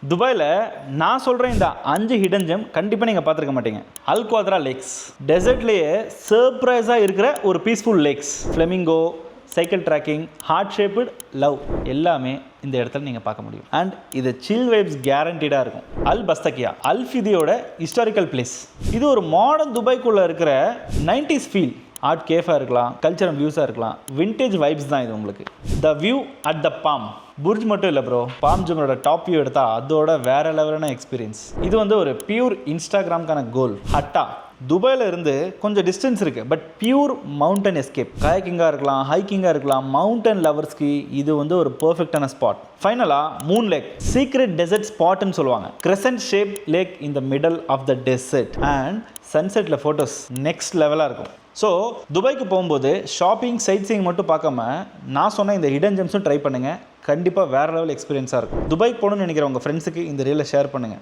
துபாயில் நான் சொல்கிறேன் இந்த 5 ஹிடன் ஜெம் கண்டிப்பாக நீங்கள் பார்த்துருக்க மாட்டீங்க. அல் குவாத்ரா லேக்ஸ், டெசர்ட்லேயே சர்ப்ரைஸாக இருக்கிற ஒரு peaceful lakes, flamingo, cycle tracking, heart shaped love எல்லாமே இந்த இடத்துல நீங்கள் பார்க்க முடியும். அண்ட் இது சில் வைப்ஸ் கேரண்டீடாக இருக்கும். அல் பஸ்தக்கியா அல் ஃபிதியோட ஹிஸ்டாரிக்கல் பிளேஸ். இது ஒரு மாடர்ன் துபாய்க்குள்ளே இருக்கிற 90s ஃபீல். ஆர்ட் கேஃபாக இருக்கலாம், கல்ச்சரல் வியூஸாக இருக்கலாம், விண்டேஜ் வைப்ஸ் தான் இது உங்களுக்கு. The view at the Palm Burj மட்டும் இல்லை ப்ரோ, பாம் ஜுமரோட டாப் வியூ எடுத்தால் அதோட வேற லெவலான எக்ஸ்பீரியன்ஸ். இது வந்து ஒரு பியூர் இன்ஸ்டாகிராம்கான கோல். ஹட்டா துபாயில் இருந்து கொஞ்சம் டிஸ்டன்ஸ் இருக்குது, பட் பியூர் மவுண்டன் எஸ்கேப். கயாக்கிங்காக இருக்கலாம், ஹைக்கிங்காக இருக்கலாம், மவுண்டன் லவர்ஸ்க்கு இது வந்து ஒரு பர்ஃபெக்டான ஸ்பாட். ஃபைனலாக மூன் லேக், சீக்ரெட் டெசர்ட் ஸ்பாட்னு சொல்லுவாங்க. Crescent shape lake in the middle of the desert and சன்செட்டில் ஃபோட்டோஸ் நெக்ஸ்ட் லெவலாக இருக்கும். ஸோ துபாய்க்கு போகும்போது ஷாப்பிங், சைட் சீயிங் மட்டும் பார்க்காம நான் சொன்ன இந்த ஹிடன் ஜெம்ஸும் ட்ரை பண்ணுங்கள். கண்டிப்பாக வேறு லெவல் எக்ஸ்பீரியன்ஸாக இருக்கும். துபாய்க்கு போகணும்னு நினைக்கிற உங்கள் ஃப்ரெண்ட்ஸுக்கு இந்த ரீலை ஷேர் பண்ணுங்கள்.